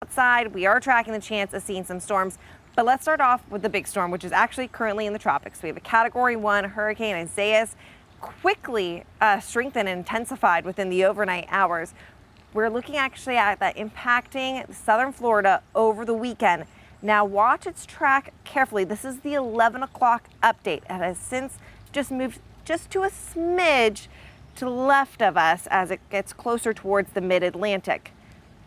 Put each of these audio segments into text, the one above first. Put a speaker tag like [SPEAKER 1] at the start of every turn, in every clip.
[SPEAKER 1] outside, we are tracking the chance of seeing some storms. But let's start off with the big storm, which is actually currently in the tropics. We have a Category 1 Hurricane Isaias, quickly strengthened and intensified within the overnight hours. We're looking actually at that impacting southern Florida over the weekend. Now watch its track carefully. This is the 11 o'clock update. It has since just moved just to a smidge to the left of us as it gets closer towards the mid-Atlantic.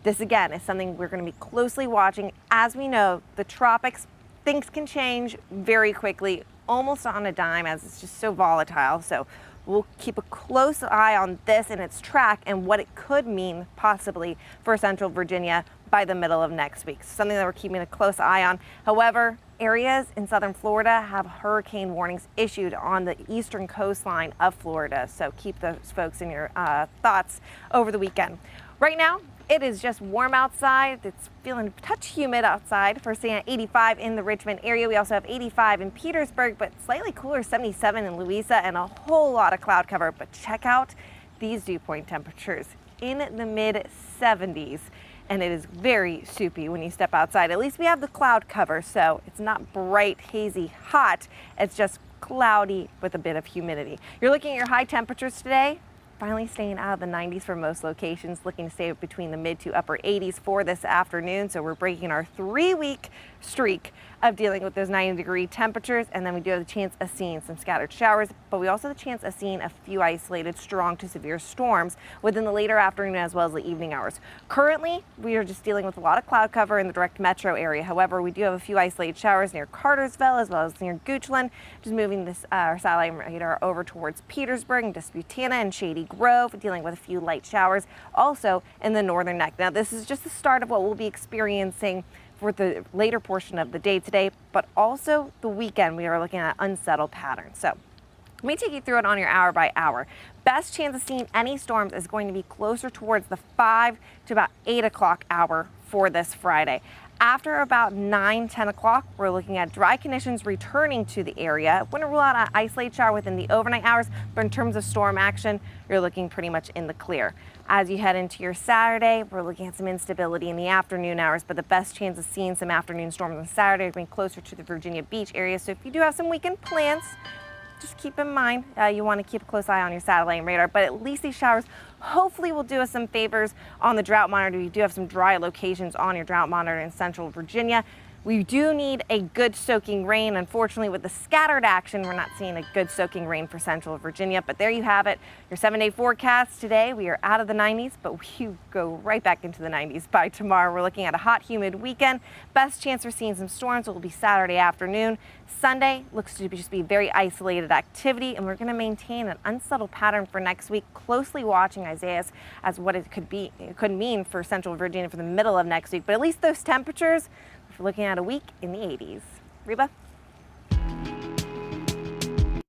[SPEAKER 1] This again is something we're going to be closely watching. As we know, the tropics, things can change very quickly, almost on a dime, as it's just so volatile. So we'll keep a close eye on this and its track and what it could mean possibly for Central Virginia by the middle of next week. Something that we're keeping a close eye on. However, areas in southern Florida have hurricane warnings issued on the eastern coastline of Florida. So keep those folks in your thoughts over the weekend. Right now, it is just warm outside. It's feeling a touch humid outside. We're seeing 85 in the Richmond area. We also have 85 in Petersburg, but slightly cooler, 77 in Louisa, and a whole lot of cloud cover. But check out these dew point temperatures in the mid 70s. And it is very soupy when you step outside. At least we have the cloud cover, so it's not bright, hazy, hot. It's just cloudy with a bit of humidity. You're looking at your high temperatures today. Finally staying out of the 90s for most locations, looking to stay between the mid to upper 80s for this afternoon. So we're breaking our 3-week streak of dealing with those 90-degree temperatures. And then we do have the chance of seeing some scattered showers, but we also have the chance of seeing a few isolated strong to severe storms within the later afternoon as well as the evening hours. Currently, we are just dealing with a lot of cloud cover in the direct metro area. However, we do have a few isolated showers near Cartersville as well as near Goochland. Just moving this our satellite radar over towards Petersburg and Disputana and Shady Grove, dealing with a few light showers also in the northern neck. Now, this is just the start of what we'll be experiencing for the later portion of the day today, but also the weekend. We are looking at unsettled patterns. So let me take you through it on your hour by hour. Best chance of seeing any storms is going to be closer towards the 5 to about 8 o'clock hour for this Friday. After about 9, 10 o'clock, we're looking at dry conditions returning to the area. Wouldn't rule out an isolated shower within the overnight hours, but in terms of storm action, you're looking pretty much in the clear. As you head into your Saturday, we're looking at some instability in the afternoon hours, but the best chance of seeing some afternoon storms on Saturday is being closer to the Virginia Beach area. So if you do have some weekend plans, just keep in mind you want to keep a close eye on your satellite radar, but at least these showers hopefully will do us some favors on the drought monitor. You do have some dry locations on your drought monitor in Central Virginia. We do need a good soaking rain. Unfortunately, with the scattered action, we're not seeing a good soaking rain for Central Virginia. But there you have it, your 7-day forecast today. We are out of the 90s, but we go right back into the 90s by tomorrow. We're looking at a hot, humid weekend. Best chance for seeing some storms will be Saturday afternoon. Sunday looks to just be very isolated activity, and we're going to maintain an unsettled pattern for next week. Closely watching Isaias as what it could mean for Central Virginia for the middle of next week. But at least those temperatures, we're looking at a week in the 80s. Reba?